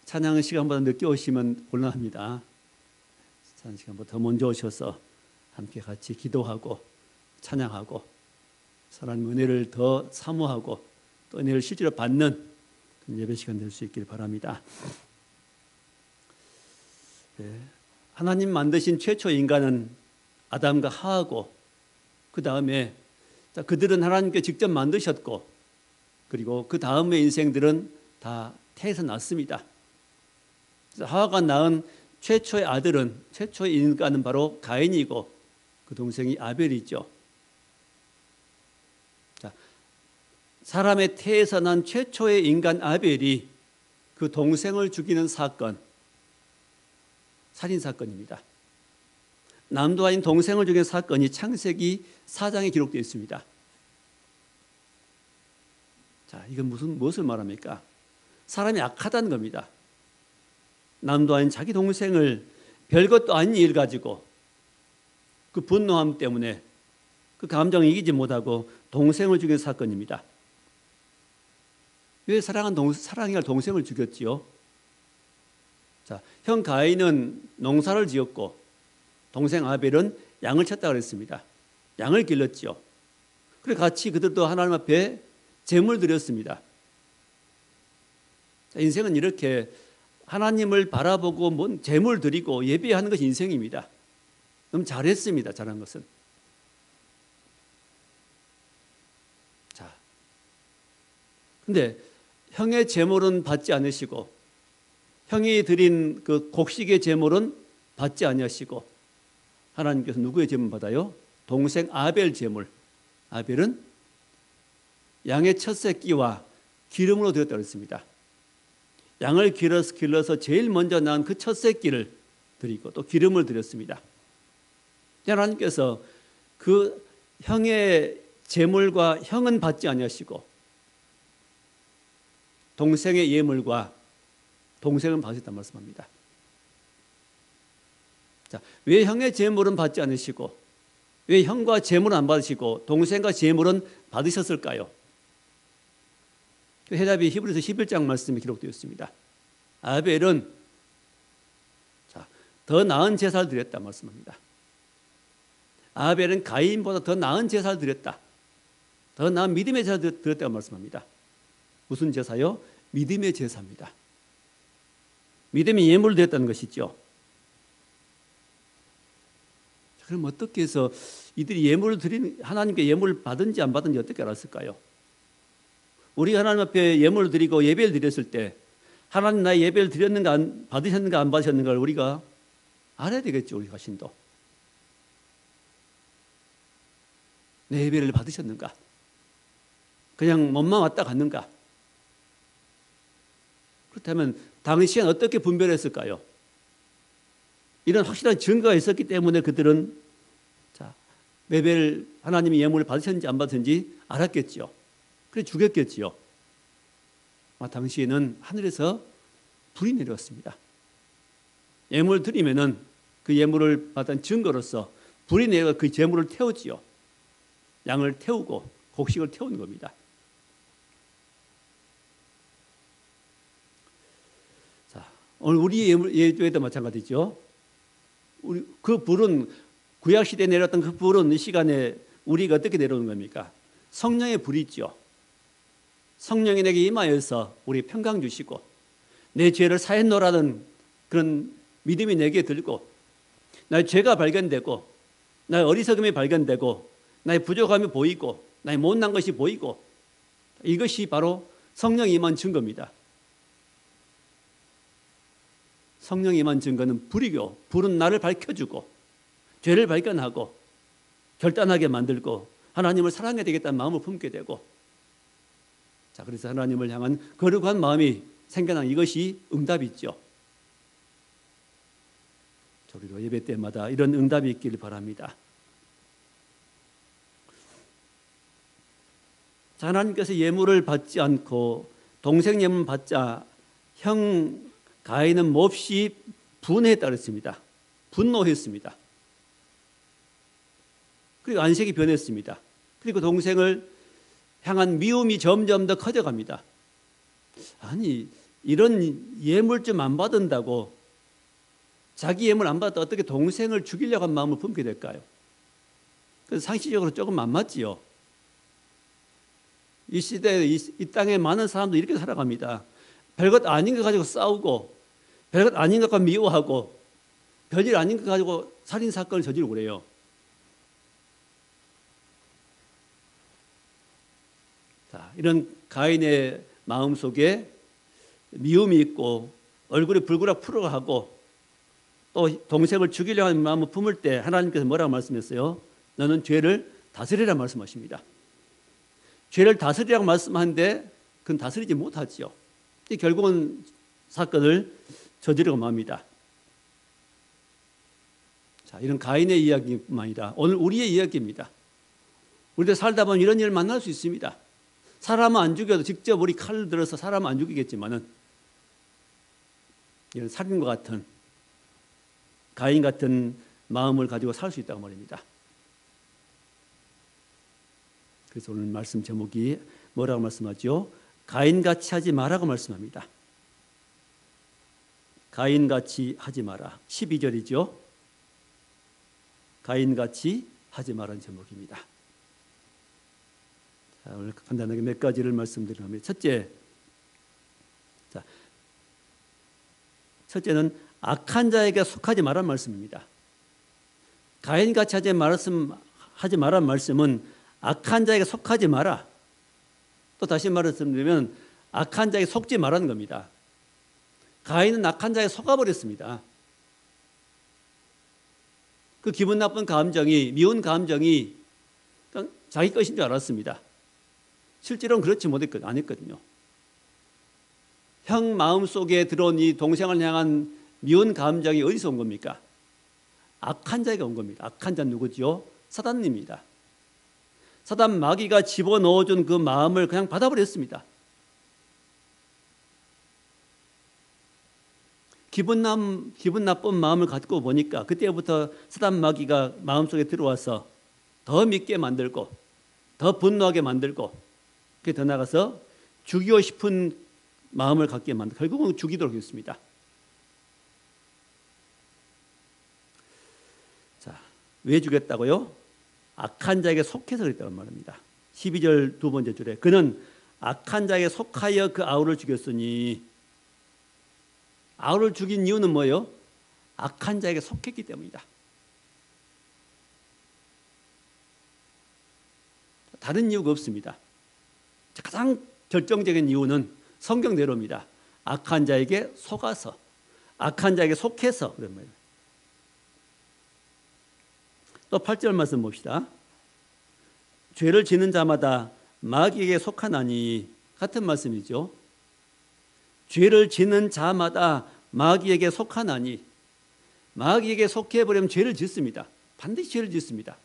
찬양 시간보다 늦게 오시면 곤란합니다. 찬양 시간보다 더 먼저 오셔서 함께 같이 기도하고 찬양하고 하나님 은혜를 더 사모하고 또 은혜를 실제로 받는 예배 시간 될 수 있길 바랍니다. 하나님 만드신 최초 인간은 아담과 하하고 그 다음에 그들은 하나님께 직접 만드셨고 그리고 그 다음의 인생들은 다 태에서 났습니다. 하하가 낳은 최초의 아들은 최초의 인간은 바로 가인이고 그 동생이 아벨이죠. 사람의 태에서 난 최초의 인간 아벨이 그 동생을 죽이는 사건, 살인사건입니다. 남도 아닌 동생을 죽인 사건이 창세기 4장에 기록되어 있습니다. 자, 이건 무엇을 말합니까? 사람이 악하다는 겁니다. 남도 아닌 자기 동생을 별것도 아닌 일 가지고 그 분노함 때문에 그 감정을 이기지 못하고 동생을 죽인 사건입니다. 왜 사랑할 동생을 죽였지요? 자, 형 가인은 농사를 지었고 동생 아벨은 양을 쳤다 그랬습니다. 양을 길렀지요. 그래 같이 그들도 하나님 앞에 제물 드렸습니다. 자, 인생은 이렇게 하나님을 바라보고 제물 드리고 예배하는 것이 인생입니다. 너무 잘했습니다. 잘한 것은. 자, 근데 형의 제물은 받지 않으시고 형이 드린 그 곡식의 제물은 받지 아니하시고 하나님께서 누구의 제물 받아요? 동생 아벨 제물. 아벨은 양의 첫 새끼와 기름으로 드렸다고 했습니다. 양을 길러서 제일 먼저 낳은 그 첫 새끼를 드리고 또 기름을 드렸습니다. 하나님께서 그 형의 제물과 형은 받지 아니하시고 동생의 예물과 동생은 받으셨단 말씀합니다. 자, 왜 형의 제물은 받지 않으시고 왜 형과 제물은 안 받으시고 동생과 제물은 받으셨을까요? 그 해답이 히브리서 11장 말씀에 기록되어 있습니다. 아벨은 더 나은 제사를 드렸다 말씀합니다. 아벨은 가인보다 더 나은 제사를 드렸다. 더 나은 믿음의 제사를 드렸다고 말씀합니다. 무슨 제사요? 믿음의 제사입니다. 믿음의 예물을 드렸다는 것이죠. 그럼 어떻게 해서 이들이 예물을 하나님께 예물을 받은지 안 받은지 어떻게 알았을까요? 우리가 하나님 앞에 예물을 드리고 예배를 드렸을 때 하나님 나의 예배를 드렸는가 받으셨는가 안 받으셨는가를 우리가 알아야 되겠죠. 우리 자신도. 내 예배를 받으셨는가? 그냥 몸만 왔다 갔는가? 그렇다면 당시엔 어떻게 분별했을까요? 이런 확실한 증거가 있었기 때문에 그들은 예배를 하나님이 예물을 받으셨는지 안 받으셨는지 알았겠죠. 그래 죽였겠지요. 당시에는 하늘에서 불이 내려왔습니다. 예물을 드리면은 그 예물을 받은 증거로서 불이 내려 그 제물을 태우지요. 양을 태우고 곡식을 태우는 겁니다. 자, 오늘 우리 예배도 마찬가지죠. 그 불은 구약 시대에 내렸던 그 불은 이 시간에 우리가 어떻게 내려오는 겁니까? 성령의 불이 있죠. 성령이 내게 임하여서 우리 평강 주시고 내 죄를 사했노라는 그런 믿음이 내게 들고 나의 죄가 발견되고 나의 어리석음이 발견되고 나의 부족함이 보이고 나의 못난 것이 보이고 이것이 바로 성령이 임한 증거입니다. 성령이 임한 증거는 불이고 불은 나를 밝혀주고 죄를 발견하고 결단하게 만들고 하나님을 사랑해야 되겠다는 마음을 품게 되고 자, 그래서 하나님을 향한 거룩한 마음이 생겨난 이것이 응답이죠. 우리도 예배 때마다 이런 응답이 있기를 바랍니다. 자, 하나님께서 예물을 받지 않고 동생 예물 받자 형 가인은 몹시 분해했다 그랬습니다. 분노했습니다. 그리고 안색이 변했습니다. 그리고 동생을 향한 미움이 점점 더 커져갑니다. 아니, 이런 예물 좀 안 받은다고, 자기 예물 안 받았다 어떻게 동생을 죽이려고 한 마음을 품게 될까요? 그래서 상식적으로 조금 안 맞지요. 이 시대에 이 땅에 많은 사람들이 이렇게 살아갑니다. 별것 아닌 거 가지고 싸우고, 별것 아닌 것과 미워하고, 별일 아닌 거 가지고 살인 사건을 저지르고 그래요. 자, 이런 가인의 마음 속에 미움이 있고 얼굴이 불그락 풀어가고 또 동생을 죽이려고 하는 마음을 품을 때 하나님께서 뭐라고 말씀했어요? 너는 죄를 다스리라 말씀하십니다. 죄를 다스리라고 말씀하는데 그건 다스리지 못하지요. 결국은 사건을 저지르고 맙니다. 자, 이런 가인의 이야기뿐만 아니라 오늘 우리의 이야기입니다. 우리도 살다 보면 이런 일을 만날 수 있습니다. 사람은 안 죽여도 직접 우리 칼을 들어서 사람은 안 죽이겠지만은 이런 살인과 같은 가인 같은 마음을 가지고 살 수 있다고 말입니다. 그래서 오늘 말씀 제목이 뭐라고 말씀하죠? 가인같이 하지 마라고 말씀합니다. 가인같이 하지 마라. 12절이죠. 가인같이 하지 마라는 제목입니다. 자, 오늘 간단하게 몇 가지를 말씀드리면 첫째는 악한 자에게 속하지 말라는 말씀입니다. 가인같이 하지 말라는 말씀은 악한 자에게 속하지 마라. 또 다시 말씀드리면 악한 자에게 속지 말라는 겁니다. 가인은 악한 자에게 속아버렸습니다. 그 기분 나쁜 감정이, 미운 감정이 자기 것인 줄 알았습니다. 실제로는 그렇지 않았거든요. 형 마음속에 들어온 이 동생을 향한 미운 감정이 어디서 온 겁니까? 악한 자에게 온 겁니다. 악한 자는 누구지요? 사단입니다. 사단 마귀가 집어넣어준 그 마음을 그냥 받아버렸습니다. 기분 나쁜 마음을 갖고 보니까 그때부터 사단 마귀가 마음속에 들어와서 더 믿게 만들고 더 분노하게 만들고 그게 더 나가서 죽이고 싶은 마음을 갖게 만들고 결국은 죽이도록 했습니다. 자, 왜 죽였다고요? 악한 자에게 속해서 그랬다고 말합니다. 12절 두 번째 줄에 그는 악한 자에게 속하여 그 아우를 죽였으니 아우를 죽인 이유는 뭐예요? 악한 자에게 속했기 때문이다. 다른 이유가 없습니다. 가장 결정적인 이유는 성경대로입니다. 악한 자에게 속아서, 악한 자에게 속해서 그런 말이에요. 또 8절 말씀 봅시다. 죄를 지는 자마다 마귀에게 속하나니 같은 말씀이죠. 죄를 지는 자마다 마귀에게 속하나니 마귀에게 속해버리면 죄를 짓습니다. 반드시 죄를 짓습니다.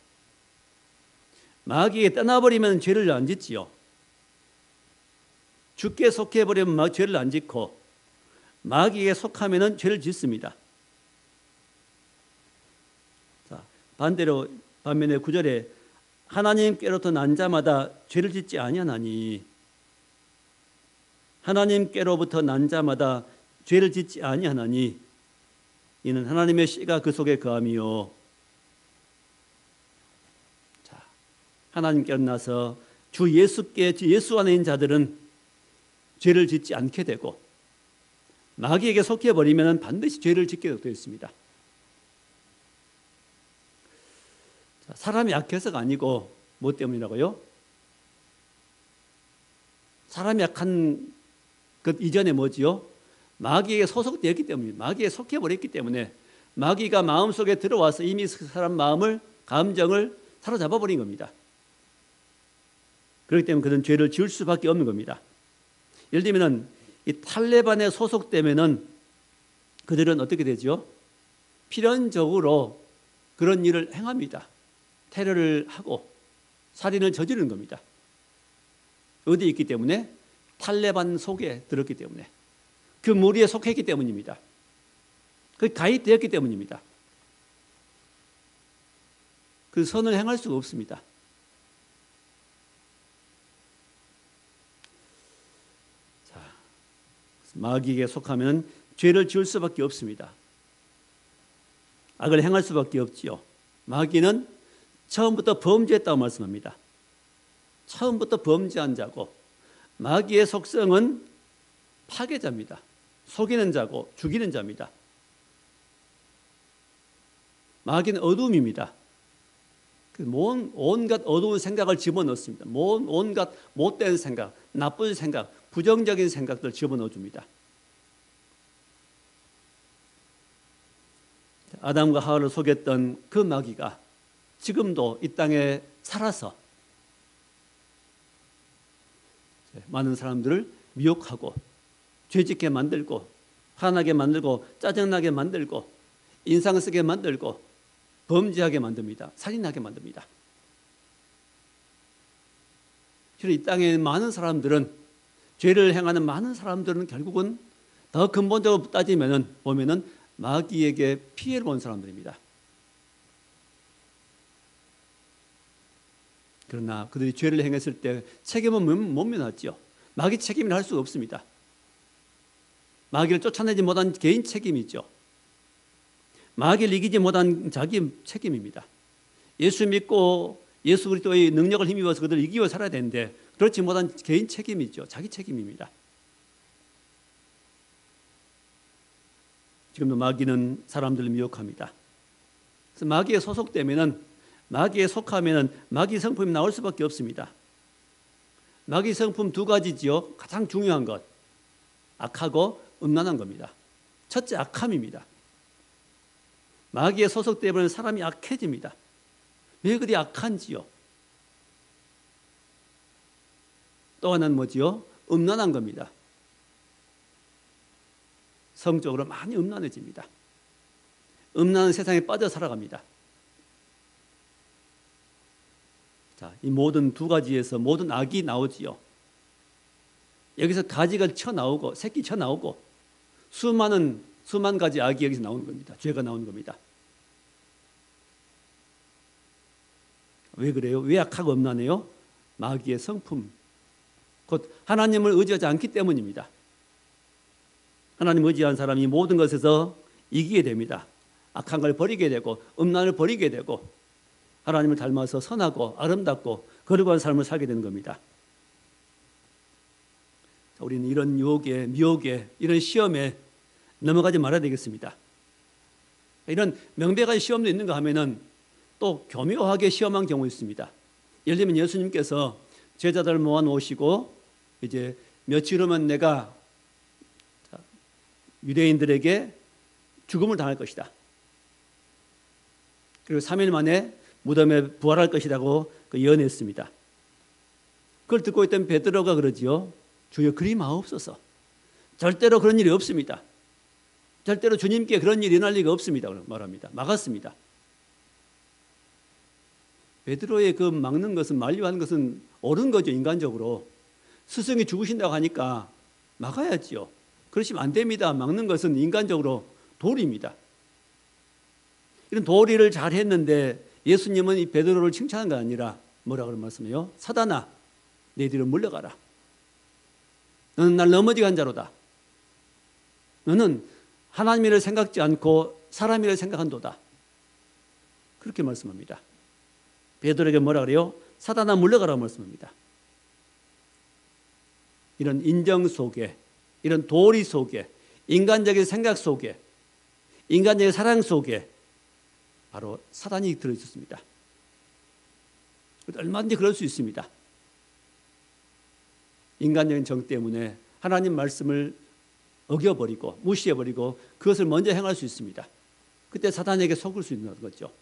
마귀에게 떠나버리면 죄를 안 짓지요. 주께 속해버리면 죄를 안 짓고 마귀에게 속하면 죄를 짓습니다. 자, 반면에 9절에 하나님께로부터 난 자마다 죄를 짓지 아니하나니 하나님께로부터 난 자마다 죄를 짓지 아니하나니 이는 하나님의 씨가 그 속에 거함이요. 자, 하나님께로 나서 주 예수 안에 있는 자들은 죄를 짓지 않게 되고 마귀에게 속해버리면 반드시 죄를 짓게 되어 있습니다. 자, 사람이 약해서가 아니고 뭐 때문이라고요? 사람이 약한 그 이전에 뭐지요? 마귀에게 소속되었기 때문입니다. 마귀에 속해버렸기 때문에 마귀가 마음속에 들어와서 이미 그 사람 마음을 감정을 사로잡아버린 겁니다. 그렇기 때문에 그는 죄를 지을 수밖에 없는 겁니다. 예를 들면 이 탈레반에 소속되면은 그들은 어떻게 되죠? 필연적으로 그런 일을 행합니다. 테러를 하고 살인을 저지르는 겁니다. 어디에 있기 때문에? 탈레반 속에 들었기 때문에 그 무리에 속했기 때문입니다. 그 가입되었기 때문입니다. 그 선을 행할 수가 없습니다. 자, 마귀에게 속하면 죄를 지을 수밖에 없습니다. 악을 행할 수밖에 없지요. 마귀는 처음부터 범죄했다고 말씀합니다. 처음부터 범죄한 자고, 마귀의 속성은 파괴자입니다. 속이는 자고 죽이는 자입니다. 마귀는 어둠입니다. 온갖 어두운 생각을 집어넣습니다. 온갖 못된 생각, 나쁜 생각, 부정적인 생각들 집어넣어 줍니다. 아담과 하와를 속였던 그 마귀가 지금도 이 땅에 살아서 많은 사람들을 미혹하고 죄짓게 만들고 화나게 만들고 짜증나게 만들고 인상 쓰게 만들고 범죄하게 만듭니다. 살인하게 만듭니다. 이 땅에 많은 사람들은, 죄를 행하는 많은 사람들은 결국은 더 근본적으로 보면은 마귀에게 피해를 본 사람들입니다. 그러나 그들이 죄를 행했을 때 책임은 못 면하지요. 마귀 책임을 할 수가 없습니다. 마귀를 쫓아내지 못한 개인 책임이죠. 마귀를 이기지 못한 자기 책임입니다. 예수 믿고 예수 그리스도의 능력을 힘입어서 그들을 이기고 살아야 되는데 그렇지 못한 개인 책임이죠. 자기 책임입니다. 지금도 마귀는 사람들을 미혹합니다. 그래서 마귀에 속하면은 마귀 성품이 나올 수밖에 없습니다. 마귀 성품 두 가지지요. 가장 중요한 것, 악하고 음란한 겁니다. 첫째, 악함입니다. 마귀에 소속되면 사람이 악해집니다. 왜 그리 악한지요? 또 하나는 뭐지요? 음란한 겁니다. 성적으로 많이 음란해집니다. 음란한 세상에 빠져 살아갑니다. 자, 이 모든 두 가지에서 모든 악이 나오지요. 여기서 가지가 쳐나오고 새끼 쳐나오고 수만 가지 악이 여기서 나오는 겁니다. 죄가 나오는 겁니다. 왜 그래요? 왜 악하고 음란해요? 마귀의 성품, 곧 하나님을 의지하지 않기 때문입니다. 하나님을 의지한 사람이 모든 것에서 이기게 됩니다. 악한 걸 버리게 되고 음란을 버리게 되고 하나님을 닮아서 선하고 아름답고 거룩한 삶을 살게 되는 겁니다. 우리는 이런 유혹에, 미혹에, 이런 시험에 넘어가지 말아야 되겠습니다. 이런 명백한 시험도 있는가 하면은 또 교묘하게 시험한 경우 있습니다. 예를 들면 예수님께서 제자들을 모아 놓으시고 이제 며칠 후면 내가 유대인들에게 죽음을 당할 것이다. 그리고 3일 만에 무덤에 부활할 것이라고 예언했습니다. 그걸 듣고 있던 베드로가 그러지요. 주여 그리 마옵소서. 절대로 그런 일이 없습니다. 절대로 주님께 그런 일이 일어날 리가 없습니다. 말합니다. 막았습니다. 베드로의 그 막는 것은, 만류하는 것은 옳은 거죠. 인간적으로. 스승이 죽으신다고 하니까 막아야지요. 그러시면 안 됩니다. 막는 것은 인간적으로 도리입니다. 이런 도리를 잘 했는데 예수님은 이 베드로를 칭찬한 게 아니라 뭐라고 말씀해요? 사단아, 내 뒤로 물러가라. 너는 날 넘어지게 한 자로다. 너는 하나님 일을 생각지 않고 사람 일을 생각한도다. 그렇게 말씀합니다. 베드로에게 뭐라 그래요? 사단아 물러가라고 말씀합니다. 이런 인정 속에, 이런 도리 속에, 인간적인 생각 속에, 인간적인 사랑 속에 바로 사단이 들어있었습니다. 얼마든지 그럴 수 있습니다. 인간적인 정 때문에 하나님 말씀을 어겨버리고 무시해버리고 그것을 먼저 행할 수 있습니다. 그때 사단에게 속을 수 있는 거죠.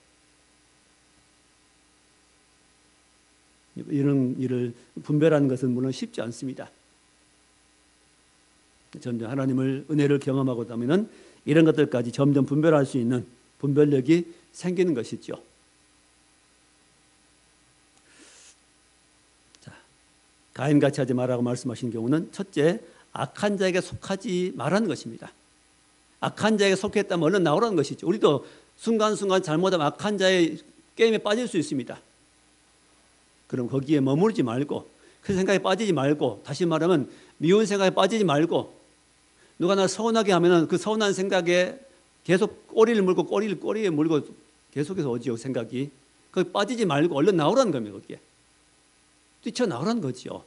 이런 일을 분별하는 것은 물론 쉽지 않습니다. 점점 하나님을 은혜를 경험하고 나면은 이런 것들까지 점점 분별할 수 있는 분별력이 생기는 것이죠. 자, 가인같이 하지 말라고 말씀하신 경우는 첫째, 악한 자에게 속하지 말라는 것입니다. 악한 자에게 속했다면 얼른 나오라는 것이죠. 우리도 순간순간 잘못하면 악한 자의 게임에 빠질 수 있습니다. 그럼 거기에 머무르지 말고 그 생각에 빠지지 말고, 다시 말하면 미운 생각에 빠지지 말고 누가 나 서운하게 하면은 그 서운한 생각에 계속 꼬리를 물고 꼬리에 물고 계속해서 오지요, 생각이. 거기 빠지지 말고 얼른 나오라는 겁니다, 거기에. 뛰쳐나오라는 거지요.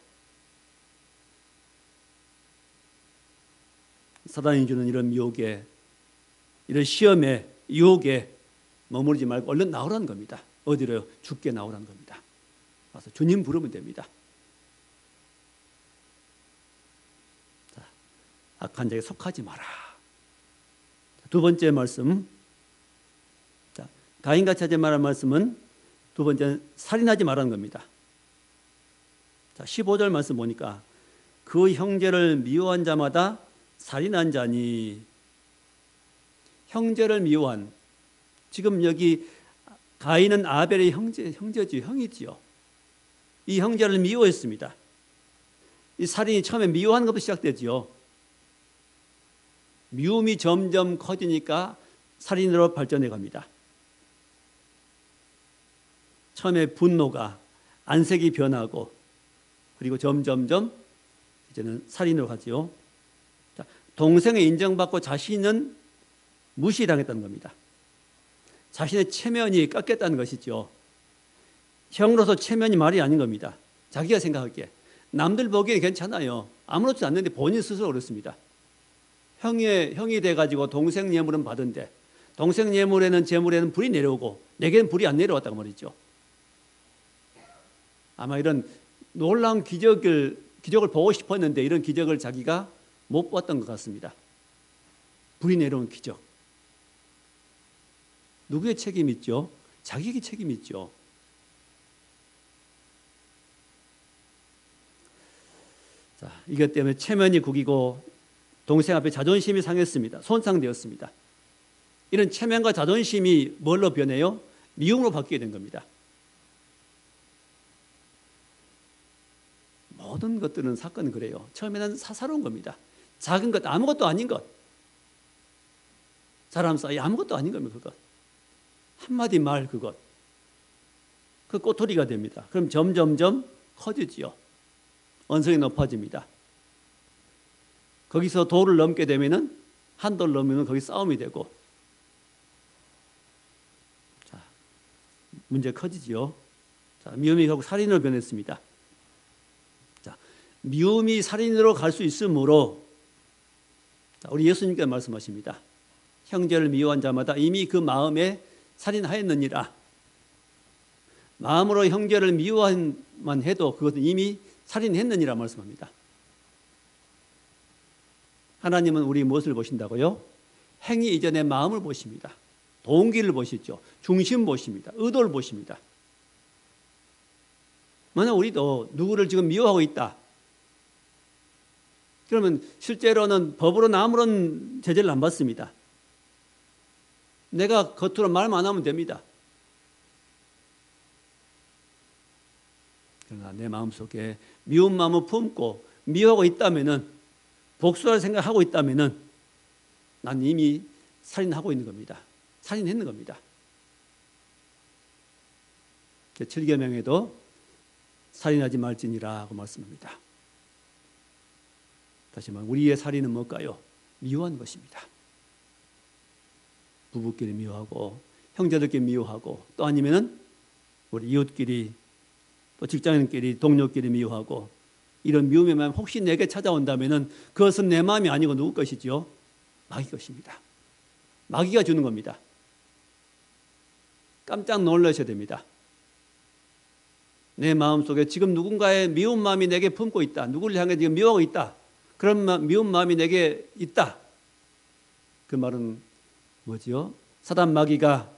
사단이 주는 이런 미혹에, 이런 시험에, 유혹에 머무르지 말고 얼른 나오라는 겁니다. 어디로요? 죽게 나오라는 겁니다. 와서 주님 부르면 됩니다. 자, 악한 자에게 속하지 마라. 두 번째 말씀, 자, 가인같이 하지 말라는 말씀은 두 번째는 살인하지 말라는 겁니다. 자, 15절 말씀 보니까 그 형제를 미워한 자마다 살인한 자니, 형제를 미워한, 지금 여기 가인은 아벨의 형제지요, 형이지요. 이 형제를 미워했습니다. 이 살인이 처음에 미워하는 것부터 시작되지요. 미움이 점점 커지니까 살인으로 발전해 갑니다. 처음에 분노가 안색이 변하고 그리고 점점점 이제는 살인으로 가지요. 자, 동생의 인정받고 자신은 무시당했다는 겁니다. 자신의 체면이 깎였다는 것이죠. 형으로서 체면이 말이 아닌 겁니다. 자기가 생각하기에 남들 보기에 괜찮아요. 아무렇지 않는데 본인 스스로 그렇습니다. 형이 돼가지고 동생 예물은 받은데 동생 재물에는 불이 내려오고 내게는 불이 안 내려왔다고 말이죠. 아마 이런 놀라운 기적을 보고 싶었는데 이런 기적을 자기가 못 봤던 것 같습니다. 불이 내려온 기적. 누구의 책임이 있죠? 자기에게 책임이 있죠. 자, 이것 때문에 체면이 구기고 동생 앞에 자존심이 상했습니다. 손상되었습니다. 이런 체면과 자존심이 뭘로 변해요? 미움으로 바뀌게 된 겁니다. 모든 것들은 사건은 그래요. 처음에는 사사로운 겁니다. 작은 것, 아무것도 아닌 것. 사람 사이 아무것도 아닌 겁니다. 그것. 한마디 말 그것. 그 꼬투리가 됩니다. 그럼 점점점 커지지요. 언성이 높아집니다. 거기서 도를 넘게 되면은 한 도를 넘으면 거기 싸움이 되고, 자, 문제 커지지요. 자, 미움이 결국 살인으로 변했습니다. 자, 미움이 살인으로 갈 수 있으므로, 자, 우리 예수님께서 말씀하십니다. 형제를 미워한 자마다 이미 그 마음에 살인하였느니라. 마음으로 형제를 미워만 해도 그것은 이미 살인했느니라 말씀합니다. 하나님은 우리 무엇을 보신다고요? 행위 이전에 마음을 보십니다. 동기를 보시죠. 중심 보십니다. 의도를 보십니다. 만약 우리도 누구를 지금 미워하고 있다. 그러면 실제로는 법으로는 아무런 제재를 안 받습니다. 내가 겉으로 말만 하면 됩니다. 그러나 내 마음속에 미운 마음을 품고 미워하고 있다면은, 복수할 생각하고 있다면은 난 이미 살인하고 있는 겁니다. 살인했는 겁니다. 7계명에도 살인하지 말지니라고 말씀합니다. 다시 말하면 우리의 살인은 뭘까요? 미워하는 것입니다. 부부끼리 미워하고 형제들끼리 미워하고 또 아니면은 우리 이웃끼리 또 직장인끼리 동료끼리 미워하고 이런 미움의 마음 혹시 내게 찾아온다면은 그것은 내 마음이 아니고 누구 것이지요? 마귀 것입니다. 마귀가 주는 겁니다. 깜짝 놀라셔야 됩니다. 내 마음속에 지금 누군가의 미운 마음이 내게 품고 있다. 누구를 향해 지금 미워하고 있다. 그런 미운 마음이 내게 있다. 그 말은 뭐지요? 사단 마귀가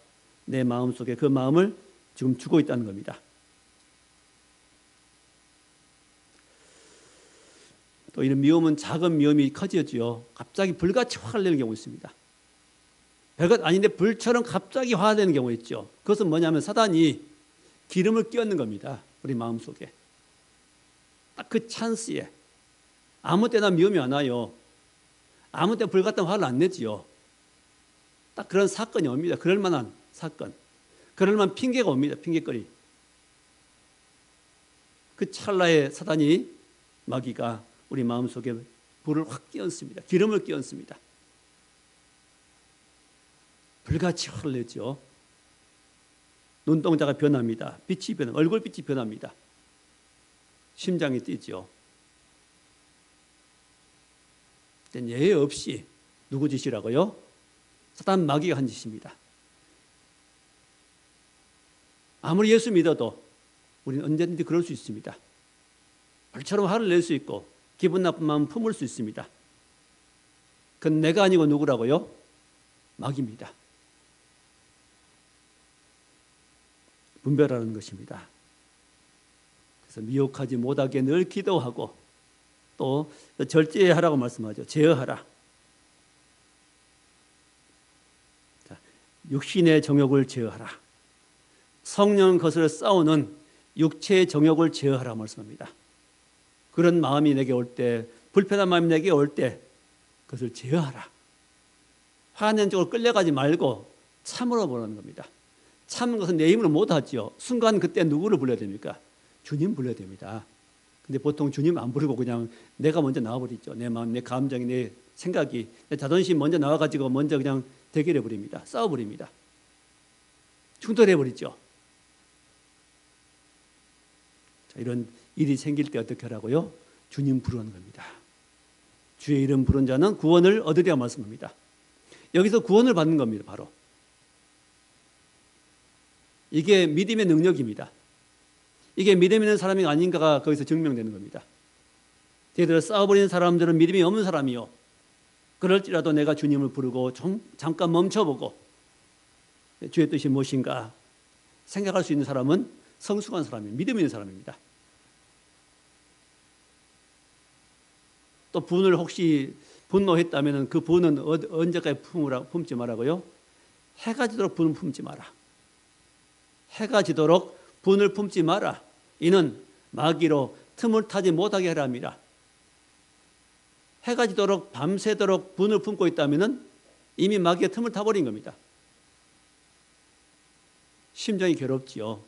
내 마음속에 그 마음을 지금 주고 있다는 겁니다. 또 이런 미움은 작은 미움이 커지지요. 갑자기 불같이 화가 내는 경우 있습니다. 별것 아닌데 불처럼 갑자기 화가 내는 경우 있죠. 그것은 뭐냐면 사단이 기름을 끼얹는 겁니다. 우리 마음속에. 딱 그 찬스에 아무 때나 미움이 안 와요. 아무 때 불같은 화를 안 내지요. 딱 그런 사건이 옵니다. 그럴 만한 사건. 그럴 만한 핑계가 옵니다. 핑계거리. 그 찰나에 사단이 마귀가 우리 마음속에 불을 확 끼얹습니다. 기름을 끼얹습니다. 불같이 흘러내죠. 눈동자가 변합니다. 빛이 변합니다. 얼굴빛이 변합니다. 심장이 뛰죠. 예외 없이 누구 짓이라고요? 사단 마귀가 한 짓입니다. 아무리 예수 믿어도 우리는 언제든지 그럴 수 있습니다. 불처럼 화를 낼 수 있고 기분 나쁜 마음 품을 수 있습니다. 그건 내가 아니고 누구라고요? 마귀입니다. 분별하는 것입니다. 그래서 미혹하지 못하게 늘 기도하고 또 절제하라고 말씀하죠. 제어하라. 자, 육신의 정욕을 제어하라. 성령 것을 싸우는 육체의 정욕을 제어하라고 말씀합니다. 그런 마음이 내게 올 때, 불편한 마음이 내게 올 때 그것을 제어하라. 화낸 쪽으로 끌려가지 말고 참으로 보라는 겁니다. 참는 것은 내 힘으로 못하죠. 순간 그때 누구를 불러야 됩니까? 주님 불러야 됩니다. 근데 보통 주님 안 부르고 그냥 내가 먼저 나와버리죠. 내 마음, 내 감정이, 내 생각이, 내 자존심 먼저 나와가지고 먼저 그냥 대결해버립니다. 싸워버립니다. 충돌해버리죠. 자, 이런 일이 생길 때 어떻게 하라고요? 주님 부르는 겁니다. 주의 이름 부른 자는 구원을 얻으리라 말씀합니다. 여기서 구원을 받는 겁니다. 바로 이게 믿음의 능력입니다. 이게 믿음 있는 사람이 아닌가가 거기서 증명되는 겁니다. 대대로 싸워버리는 사람들은 믿음이 없는 사람이요. 그럴지라도 내가 주님을 부르고 좀 잠깐 멈춰보고 주의 뜻이 무엇인가 생각할 수 있는 사람은 성숙한 사람입니다. 믿음 있는 사람입니다. 또 분을 혹시 분노했다면 그 분은 언제까지 품지 말라고요? 해가 지도록 분을 품지 마라. 해가 지도록 분을 품지 마라. 이는 마귀로 틈을 타지 못하게 하라 합니다. 해가 지도록 밤새도록 분을 품고 있다면 이미 마귀가 틈을 타버린 겁니다. 심정이 괴롭지요.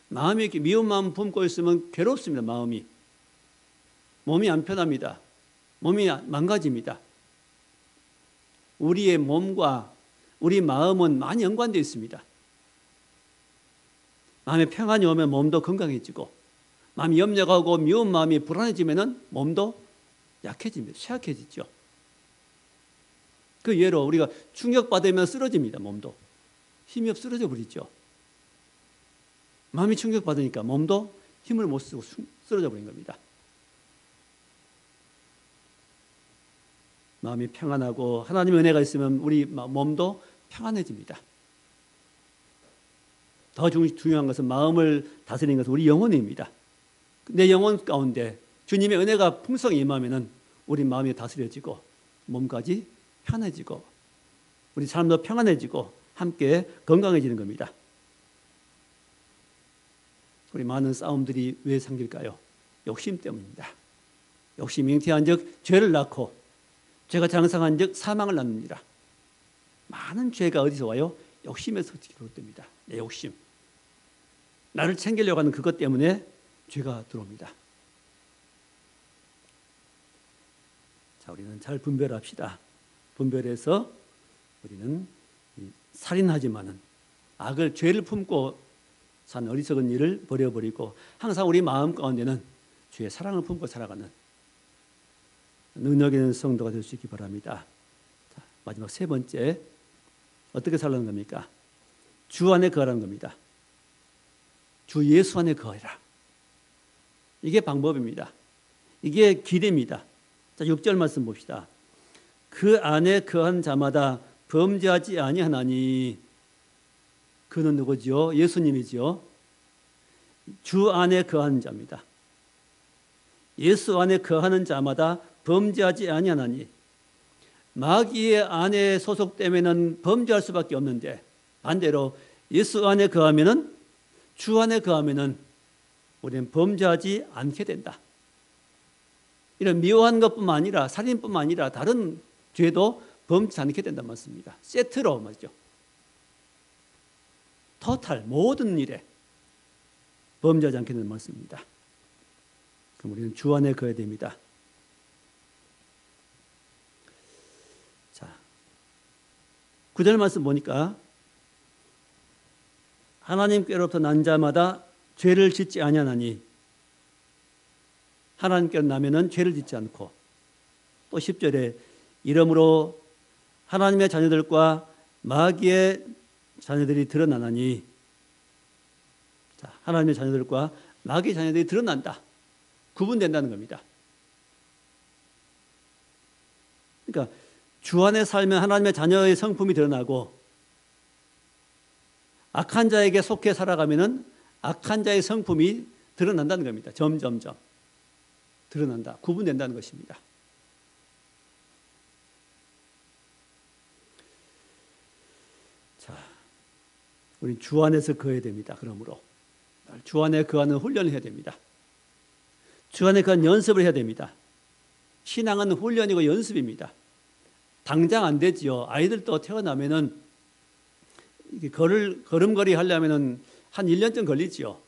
마음이 이렇게 미운 마음 품고 있으면 괴롭습니다. 마음이. 몸이 안 편합니다. 몸이 망가집니다. 우리의 몸과 우리 마음은 많이 연관되어 있습니다. 마음에 평안이 오면 몸도 건강해지고 마음이 염려하고 미운 마음이 불안해지면 몸도 약해집니다. 쇠약해지죠. 그 예로 우리가 충격받으면 쓰러집니다. 몸도. 힘이 없어 쓰러져 버리죠. 마음이 충격받으니까 몸도 힘을 못 쓰고 쓰러져 버린 겁니다. 마음이 평안하고 하나님의 은혜가 있으면 우리 몸도 평안해집니다. 더 중요한 것은 마음을 다스리는 것은 우리 영혼입니다. 내 영혼 가운데 주님의 은혜가 풍성히 임하면 우리 마음이 다스려지고 몸까지 편해지고 우리 사람도 평안해지고 함께 건강해지는 겁니다. 우리 많은 싸움들이 왜 생길까요? 욕심 때문입니다. 욕심이 잉태한 즉 죄를 낳고 죄가 장성한 즉 사망을 낳습니다. 많은 죄가 어디서 와요? 욕심에서 비롯됩니다. 내 욕심. 나를 챙기려고 하는 그것 때문에 죄가 들어옵니다. 자, 우리는 잘 분별합시다. 분별해서 우리는 살인하지만은 악을 죄를 품고 산 어리석은 일을 버려버리고 항상 우리 마음 가운데는 주의 사랑을 품고 살아가는 능력 있는 성도가 될 수 있기 바랍니다. 자, 마지막 세 번째 어떻게 살라는 겁니까? 주 안에 거하라는 겁니다. 주 예수 안에 거하라. 이게 방법입니다. 이게 길입니다. 자, 6절 말씀 봅시다. 그 안에 거한 자마다 범죄하지 아니하나니. 그는 누구죠? 예수님이죠. 주 안에 거하는 자입니다. 예수 안에 거하는 자마다 범죄하지 아니하나니. 마귀의 안에 소속되면은 범죄할 수밖에 없는데 반대로 예수 안에 거하면은 주 안에 거하면은 우리는 범죄하지 않게 된다. 이런 미워한 것뿐만 아니라 살인뿐만 아니라 다른 죄도 범치 않게 된다는 말씀입니다. 세트로 말이죠. 토탈 모든 일에 범죄하지 않게 되는 말씀입니다. 그럼 우리는 주 안에 거해야 됩니다. 9절 말씀 보니까 하나님께로부터 난 자마다 죄를 짓지 아니하나니 하나님께로 나면은 죄를 짓지 않고, 또 10절에 이러므로 하나님의 자녀들과 마귀의 자녀들이 드러나나니, 자, 하나님의 자녀들과 마귀의 자녀들이 드러난다. 구분된다는 겁니다. 그러니까 주 안에 살면 하나님의 자녀의 성품이 드러나고, 악한 자에게 속해 살아가면은 악한 자의 성품이 드러난다는 겁니다. 점점점 드러난다. 구분된다는 것입니다. 자, 우리 주 안에서 거해야 됩니다. 그러므로 주 안에 거하는 훈련을 해야 됩니다. 주 안에 거하는 연습을 해야 됩니다. 신앙은 훈련이고 연습입니다. 당장 안 되지요. 아이들도 태어나면은 걸음걸이 하려면은 한 1년쯤 걸리지요.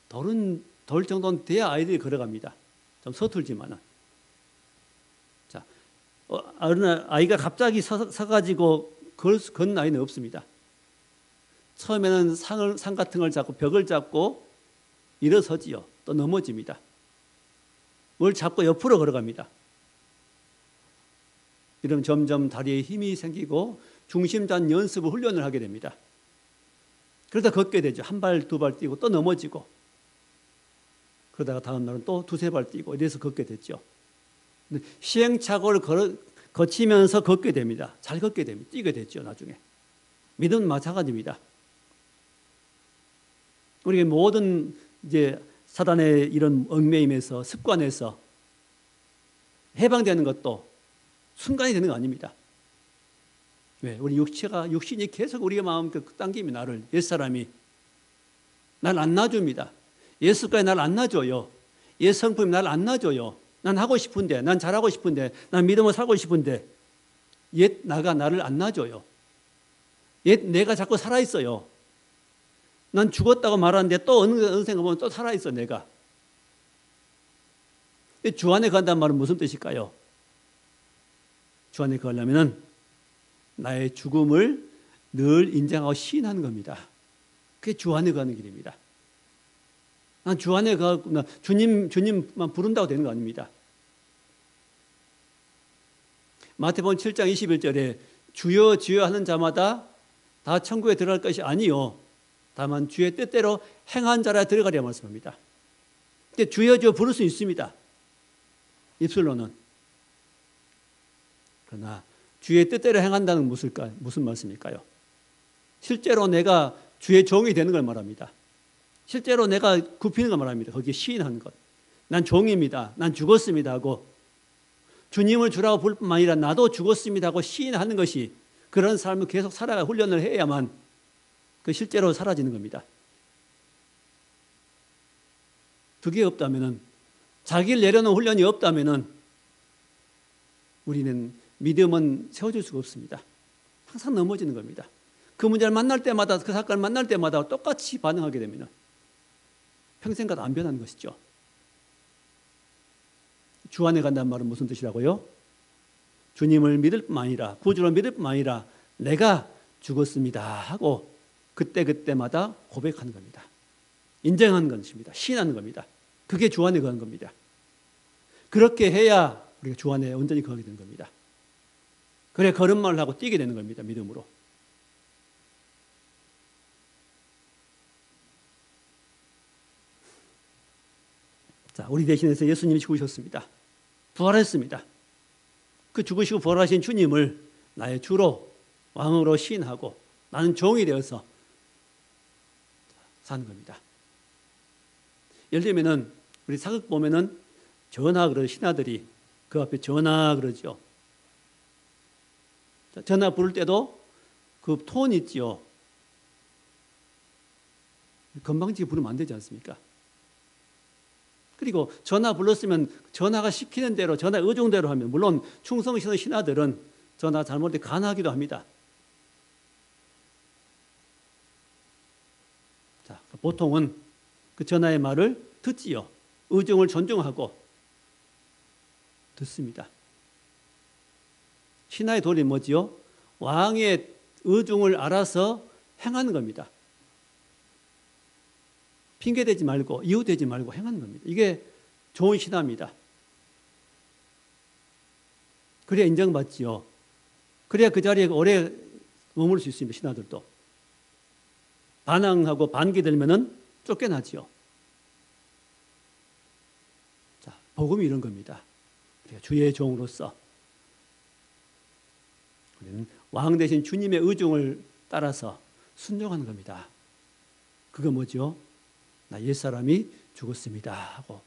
돌 정도는 돼야 아이들이 걸어갑니다. 좀 서툴지만은. 자, 아이가 갑자기 서가지고 걷는 아이는 없습니다. 처음에는 상 같은 걸 잡고 벽을 잡고 일어서지요. 또 넘어집니다. 뭘 잡고 옆으로 걸어갑니다. 이러면 점점 다리에 힘이 생기고 중심 잡는 연습을 훈련을 하게 됩니다. 그러다 걷게 되죠. 한 발, 두 발 뛰고 또 넘어지고, 그러다가 다음 날은 또 두세 발 뛰고 이래서 걷게 됐죠. 시행착오를 거치면서 걷게 됩니다. 잘 걷게 됩니다. 뛰게 됐죠. 나중에. 믿음은 마찬가지입니다. 우리가 모든 이제 사단의 이런 얽매임에서, 습관에서 해방되는 것도 순간이 되는 거 아닙니다. 왜? 우리 육신이 계속 우리의 마음 당김이 나를, 옛사람이 날 안 놔줍니다. 예수까지 날 안 놔줘요. 옛 성품이 날 안 놔줘요. 난 하고 싶은데, 난 잘하고 싶은데, 난 믿음으로 살고 싶은데 옛 나가 나를 안 놔줘요. 옛 내가 자꾸 살아있어요. 난 죽었다고 말하는데 또 어느 생각 보면 또 살아있어 내가. 주 안에 간다는 말은 무슨 뜻일까요? 주 안에 가려면 나의 죽음을 늘 인정하고 시인하는 겁니다. 그게 주 안에 가는 길입니다. 난 주 안에 가고 주님만 부른다고 되는 거 아닙니다. 마태복음 7장 21절에 주여 주여 하는 자마다 다 천국에 들어갈 것이 아니요 다만 주의 뜻대로 행한 자라 들어가리라 말씀합니다. 근데 주여 주여 부를 수 있습니다. 입술로는. 그러나 주의 뜻대로 행한다는 무슨 말씀일까요? 실제로 내가 주의 종이 되는 걸 말합니다. 실제로 내가 굽히는 걸 말합니다. 거기에 시인하는 것. 난 종입니다. 난 죽었습니다 하고 주님을 주라고 부를 뿐만 아니라 나도 죽었습니다 하고 시인하는 것이, 그런 삶을 계속 살아가 훈련을 해야만 그 실제로 사라지는 겁니다. 그게 없다면은, 자기를 내려놓은 훈련이 없다면은 우리는 믿음은 세워줄 수가 없습니다. 항상 넘어지는 겁니다. 그 문제를 만날 때마다, 그 사건을 만날 때마다 똑같이 반응하게 되면 평생까지 안 변하는 것이죠. 주 안에 간다는 말은 무슨 뜻이라고요? 주님을 믿을 뿐만 아니라, 구주로 믿을 뿐만 아니라 내가 죽었습니다 하고 그때마다 고백하는 겁니다. 인정하는 것입니다. 시인하는 겁니다. 그게 주 안에 거하는 겁니다. 그렇게 해야 우리가 주 안에 온전히 거하게 되는 겁니다. 그래 걸음마를 하고 뛰게 되는 겁니다. 믿음으로. 자, 우리 대신해서 예수님이 죽으셨습니다. 부활했습니다. 그 죽으시고 부활하신 주님을 나의 주로, 왕으로 시인하고 나는 종이 되어서 사는 겁니다. 예를 들면은 우리 사극 보면은 전하 그러 신하들이 그 앞에 전하 그러죠. 전하 부를 때도 그 톤 있지요. 건방지게 부르면 안 되지 않습니까? 그리고 전하 불렀으면 전하가 시키는 대로, 전하 의중대로 하면, 물론 충성스러운 신하들은 전하 잘못에 간하기도 합니다. 자, 보통은 그 전하의 말을 듣지요. 의중을 존중하고 듣습니다. 신하의 도리는 뭐지요? 왕의 의중을 알아서 행하는 겁니다. 핑계대지 말고 이유대지 말고 행하는 겁니다. 이게 좋은 신하입니다. 그래야 인정받지요. 그래야 그 자리에 오래 머물 수 있습니다. 신하들도. 반항하고 반기들면은 쫓겨나지요. 자, 복음이 이런 겁니다. 주의 종으로서 우리는 왕 대신 주님의 의중을 따라서 순종하는 겁니다. 그거 뭐죠? 나 옛사람이 죽었습니다 하고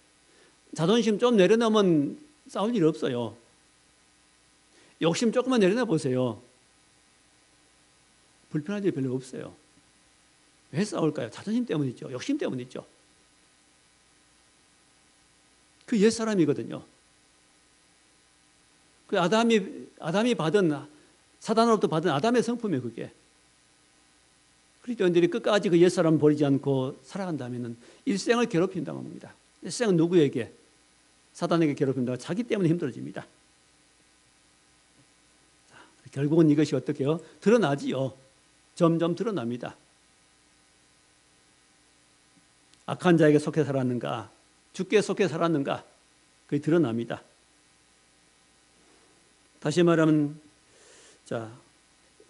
자존심 좀 내려놓으면 싸울 일 없어요. 욕심 조금만 내려놔 보세요. 불편할 일 별로 없어요. 왜 싸울까요? 자존심 때문이죠. 욕심 때문이죠. 그 옛사람이거든요. 그 아담이 받은 사단으로부터 받은 아담의 성품이에요. 그게. 그리스도인들이 끝까지 그 옛사람을 버리지 않고 살아간다면 일생을 괴롭힌다고 합니다. 일생은 누구에게? 사단에게 괴롭힌다고 자기 때문에 힘들어집니다. 자, 결국은 이것이 어떻게 해요? 드러나지요. 점점 드러납니다. 악한 자에게 속해 살았는가? 주께 속해 살았는가? 그게 드러납니다. 다시 말하면 자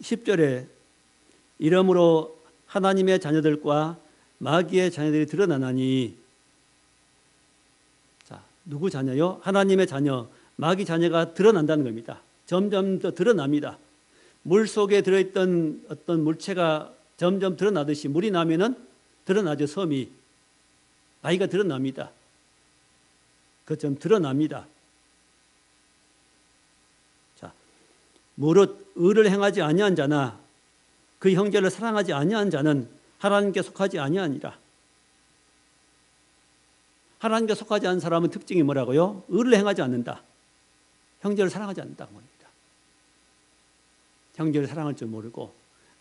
10절에 이러므로 하나님의 자녀들과 마귀의 자녀들이 드러나나니 자 누구 자녀요? 하나님의 자녀, 마귀 자녀가 드러난다는 겁니다. 점점 더 드러납니다. 물 속에 들어있던 어떤 물체가 점점 드러나듯이 물이 나면은 드러나죠. 섬이 바위가 드러납니다. 그것처럼 드러납니다. 자, 무릇 의를 행하지 아니한 자나 그 형제를 사랑하지 아니한 자는 하나님께 속하지 아니하니라. 하나님께 속하지 않은 사람은 특징이 뭐라고요? 의를 행하지 않는다. 형제를 사랑하지 않는다고 합니다. 형제를 사랑할 줄 모르고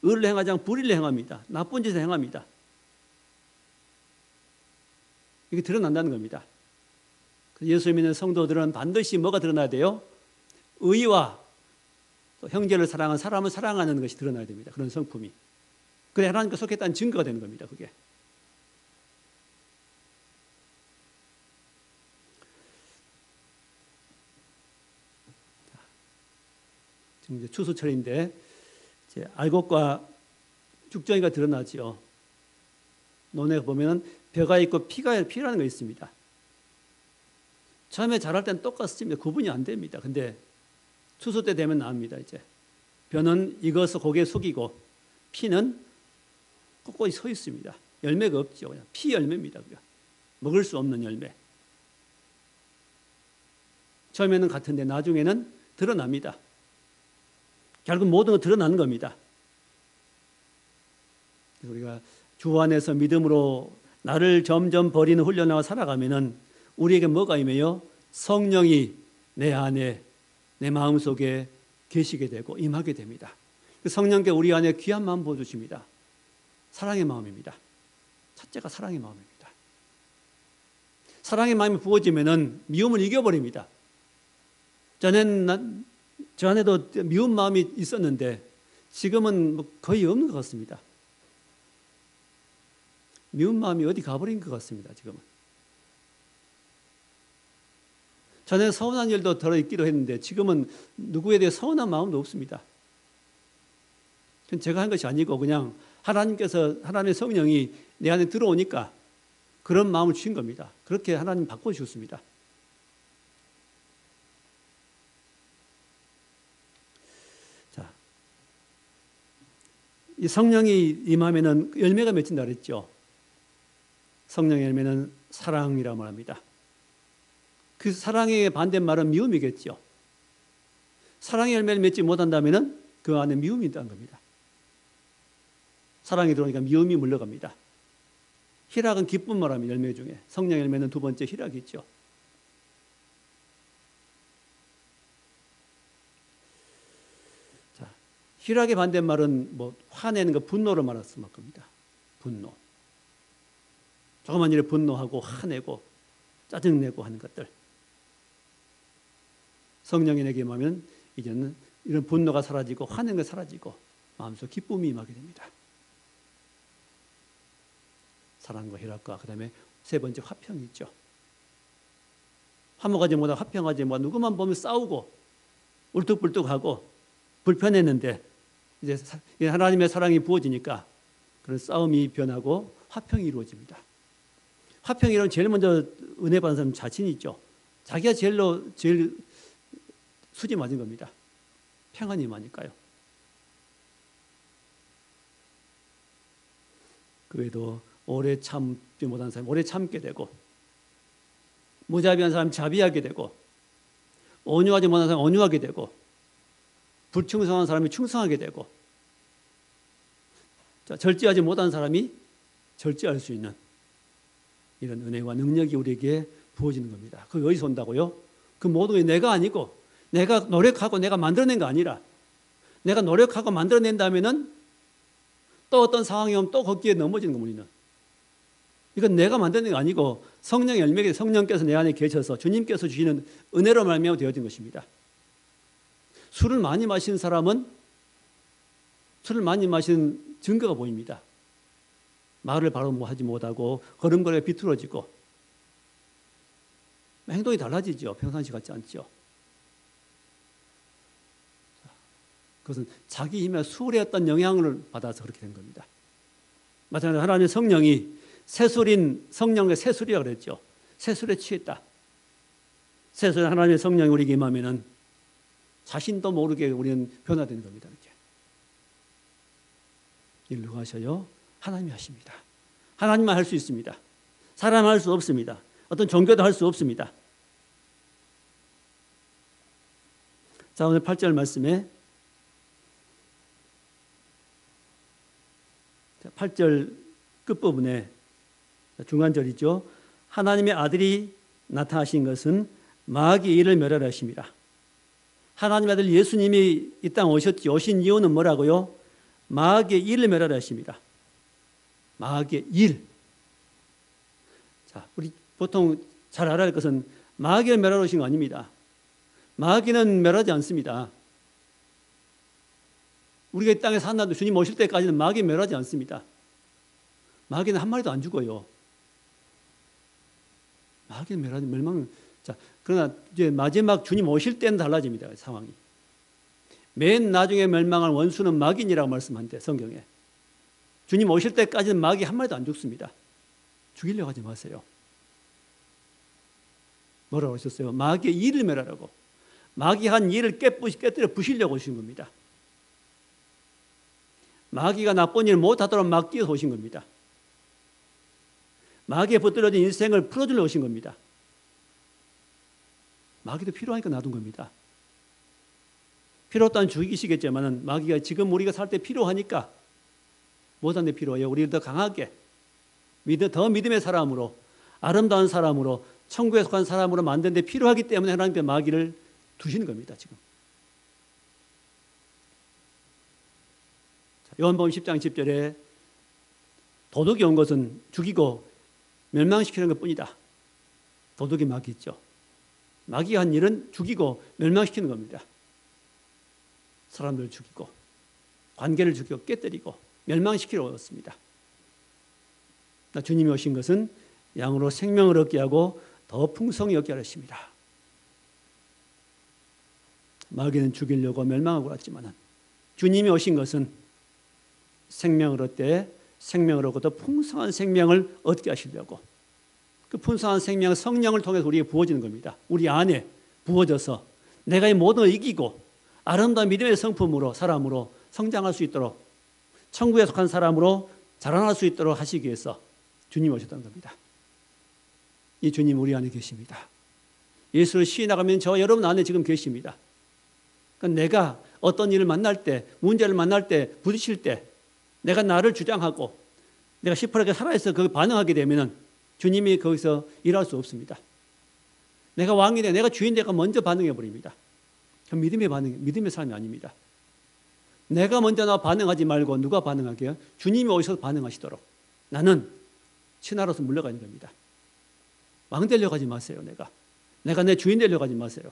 의를 행하지 않고 불의를 행합니다. 나쁜 짓을 행합니다. 이게 드러난다는 겁니다. 예수 믿는 성도들은 반드시 뭐가 드러나야 돼요? 의와 또 형제를 사랑하는 사람을 사랑하는 것이 드러나야 됩니다. 그런 성품이. 그래 하나님께 속했다는 증거가 되는 겁니다. 그게. 지금 이제 추수철인데 이제 알곡과 죽정이가 드러나지요. 논에 보면은 벼가 있고 피라는 거 있습니다. 처음에 자랄 때는 똑같습니다. 구분이 안 됩니다. 근데 추수 때 되면 나옵니다. 이제 벼는 익어서 고개 숙이고 피는 꼿꼿이 서 있습니다. 열매가 없죠. 그냥 피 열매입니다. 그냥. 먹을 수 없는 열매. 처음에는 같은데 나중에는 드러납니다. 결국 모든 거 드러나는 겁니다. 우리가 주 안에서 믿음으로 나를 점점 버리는 훈련하고 살아가면은 우리에게 뭐가 임해요? 성령이 내 안에 내 마음속에 계시게 되고 임하게 됩니다. 그 성령께 우리 안에 귀한 마음 부어주십니다. 사랑의 마음입니다. 첫째가 사랑의 마음입니다. 사랑의 마음이 부어지면은 미움을 이겨버립니다. 전에는 저 안에도 미운 마음이 있었는데 지금은 뭐 거의 없는 것 같습니다. 미운 마음이 어디 가버린 것 같습니다. 지금은. 전에 서운한 일도 들어있기도 했는데 지금은 누구에 대해 서운한 마음도 없습니다. 제가 한 것이 아니고 그냥 하나님께서 하나님의 성령이 내 안에 들어오니까 그런 마음을 주신 겁니다. 그렇게 하나님 바꿔주셨습니다. 자, 이 성령이 임하면은 열매가 맺힌다 그랬죠. 성령의 열매는 사랑이라고 말합니다. 그 사랑의 반대말은 미움이겠죠. 사랑의 열매를 맺지 못한다면 그 안에 미움이 있다는 겁니다. 사랑이 들어오니까 미움이 물러갑니다. 희락은 기쁨 말합니다. 열매 중에. 성령 열매는 두 번째 희락이 있죠. 자, 희락의 반대말은 뭐 화내는 거 분노를 말할 겁니다. 분노. 조그만 일에 분노하고 화내고 짜증내고 하는 것들. 성령이 내게 임하면 이제는 이런 분노가 사라지고 화내는 게 사라지고 마음속 기쁨이 임하게 됩니다. 사랑과 희락과 그다음에 세 번째 화평이 있죠. 화목하지 못하고 화평하지 못하고 누구만 보면 싸우고 울뚝불뚝하고 불편했는데 이제 하나님의 사랑이 부어지니까 그런 싸움이 변하고 화평이 이루어집니다. 화평이 이루면 제일 먼저 은혜 받는 사람 자신이 있죠. 자기가 제일 수지 맞은 겁니다. 평안이 임하니까요. 그 외에도 오래 참지 못한 사람이 오래 참게 되고, 무자비한 사람이 자비하게 되고, 온유하지 못한 사람이 온유하게 되고, 불충성한 사람이 충성하게 되고, 절제하지 못한 사람이 절제할 수 있는 이런 은혜와 능력이 우리에게 부어지는 겁니다. 그게 어디서 온다고요? 그 모든 게 내가 아니고 내가 노력하고 내가 만들어낸 거 아니라, 내가 노력하고 만들어낸다면은 또 어떤 상황이 오면 또 거기에 넘어지는 거 우리는. 이건 내가 만드는 게 아니고 성령의 열매가 성령께서 내 안에 계셔서 주님께서 주시는 은혜로 말미암아 되어진 것입니다. 술을 많이 마시는 사람은 술을 많이 마시는 증거가 보입니다. 말을 바로 하지 못하고 걸음걸이가 비뚤어지고 행동이 달라지죠. 평상시 같지 않죠. 그것은 자기 힘에 술의 어떤 영향을 받아서 그렇게 된 겁니다. 마찬가지로 하나님의 성령이 새술인 성령의 새술이라고 그랬죠. 새술에 취했다. 새술인 하나님의 성령이 우리에게 임하면은 자신도 모르게 우리는 변화되는 겁니다. 이렇게. 이를 누가 하셔요? 하나님이 하십니다. 하나님만 할 수 있습니다. 사람은 할 수 없습니다. 어떤 종교도 할 수 없습니다. 자, 오늘 8절 말씀에 8절 끝부분에 중간절이죠. 하나님의 아들이 나타나신 것은 마귀의 일을 멸하려 하심이라. 하나님의 아들 예수님이 이 땅 오셨지. 오신 이유는 뭐라고요? 마귀의 일을 멸하려 하심이라. 마귀의 일. 자, 우리 보통 잘 알아야 할 것은 마귀를 멸하러 오신 거 아닙니다. 마귀는 멸하지 않습니다. 우리가 이 땅에 산다도 주님 오실 때까지는 마귀 멸하지 않습니다. 마귀는 한 마리도 안 죽어요. 마귀는 멸하지 멸망. 자, 그러나 이제 마지막 주님 오실 때는 달라집니다. 상황이. 맨 나중에 멸망할 원수는 마귀니라고 말씀한대 성경에. 주님 오실 때까지는 마귀 한 마리도 안 죽습니다. 죽이려고 하지 마세요. 뭐라고 하셨어요? 마귀의 일을 멸하라고. 마귀 한 일을 깨뜨려 부시려고 오신 겁니다. 마귀가 나쁜 일 못하도록 막기 위해서 오신 겁니다. 마귀에 붙들어진 인생을 풀어주려고 오신 겁니다. 마귀도 필요하니까 놔둔 겁니다. 필요 없다면 죽이시겠지만 마귀가 지금 우리가 살 때 필요하니까 못한 데 필요해요. 우리를 더 강하게 더 믿음의 사람으로 아름다운 사람으로 천국에 속한 사람으로 만드는 데 필요하기 때문에 하나님께서 마귀를 두시는 겁니다. 지금. 요한복음 10장 10절에 도둑이 온 것은 죽이고 멸망시키는 것뿐이다. 도둑이 마귀 있죠. 마귀가 한 일은 죽이고 멸망시키는 겁니다. 사람들을 죽이고 관계를 죽이고 깨뜨리고 멸망시키러 왔습니다. 주님이 오신 것은 양으로 생명을 얻게 하고 더 풍성히 얻게 하십니다. 마귀는 죽이려고 멸망하고 왔지만 주님이 오신 것은 생명을 얻되 생명을 얻고 더 풍성한 생명을 얻게 하시려고, 그 풍성한 생명은 성령을 통해서 우리에게 부어지는 겁니다. 우리 안에 부어져서 내가 이 모든 걸 이기고 아름다운 믿음의 성품으로 사람으로 성장할 수 있도록 천국에 속한 사람으로 자라날 수 있도록 하시기 위해서 주님이 오셨다는 겁니다. 이 주님 우리 안에 계십니다. 예수를 시인하면 저와 여러분 안에 지금 계십니다. 그러니까 내가 어떤 일을 만날 때, 문제를 만날 때, 부딪힐 때 내가 나를 주장하고 내가 시퍼렇게 살아있어 거기에 반응하게 되면 주님이 거기서 일할 수 없습니다. 내가 왕이 돼, 내가 주인 되가 먼저 반응해 버립니다. 믿음의 사람이 아닙니다. 내가 먼저 나 반응하지 말고 누가 반응하게요? 주님이 오셔서 반응하시도록 나는 신하로서 물러가는 겁니다. 왕 되려고 하지 마세요. 내가 내 주인 되려고 하지 마세요.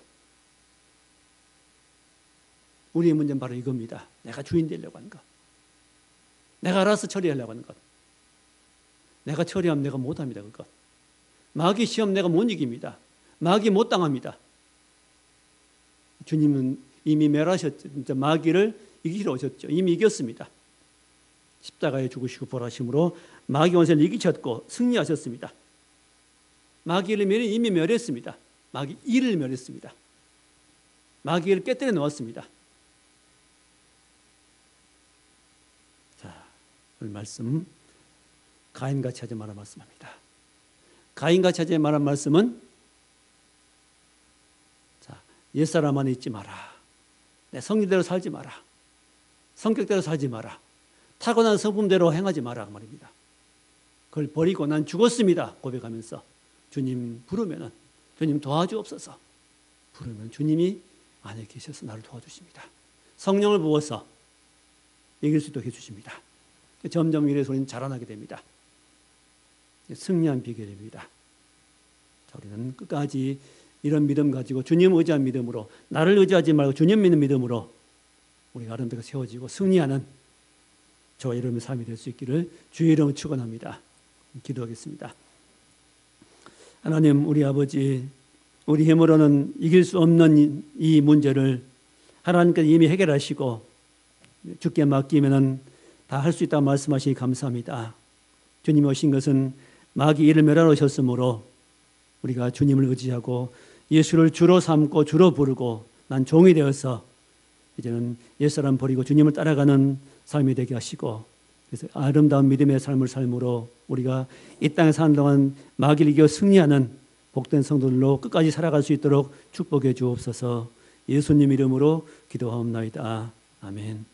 우리의 문제는 바로 이겁니다. 내가 주인 되려고 하는 것. 내가 알아서 처리하려고 하는 것. 내가 처리하면 내가 못합니다. 그것. 마귀 시험 내가 못 이깁니다. 마귀 못 당합니다. 주님은 이미 멸하셨죠. 마귀를 이기시러 오셨죠. 이미 이겼습니다. 십자가에 죽으시고 부활하심으로 마귀 원세를 이기셨고 승리하셨습니다. 마귀를 이미 멸했습니다. 마귀 일을 멸했습니다. 마귀를 깨뜨려 놓았습니다. 자, 오늘 말씀 가인같이 하지 말라 말씀합니다. 가인같이 하지 말라 말씀은 자, 옛사람 안에 있지 마라. 내 성질대로 살지 마라. 성격대로 살지 마라. 타고난 성품대로 행하지 마라 그 말입니다. 그걸 버리고 난 죽었습니다 고백하면서 주님 부르면은 주님 도와주옵소서. 부르면 주님이 안에 계셔서 나를 도와주십니다. 성령을 부어서 이길 수 있도록 해주십니다. 점점 이래서 우리는 자라나게 됩니다. 승리한 비결입니다. 자, 우리는 끝까지 이런 믿음 가지고 주님 의지한 믿음으로 나를 의지하지 말고 주님 믿는 믿음으로 우리가 아름답게 세워지고 승리하는 저와 여러분의 삶이 될 수 있기를 주의 이름으로 축원합니다. 기도하겠습니다. 하나님 우리 아버지 우리 힘으로는 이길 수 없는 이 문제를 하나님께서 이미 해결하시고 주께 맡기면은 다 할 수 있다고 말씀하시니 감사합니다. 주님이 오신 것은 마귀 일을 멸하러 오셨으므로 우리가 주님을 의지하고 예수를 주로 삼고 주로 부르고 난 종이 되어서 이제는 옛사람 버리고 주님을 따라가는 삶이 되게 하시고 그래서 아름다운 믿음의 삶을 삶으로 우리가 이 땅에 사는 동안 마귀를 이겨 승리하는 복된 성도들로 끝까지 살아갈 수 있도록 축복해 주옵소서. 예수님 이름으로 기도하옵나이다. 아멘.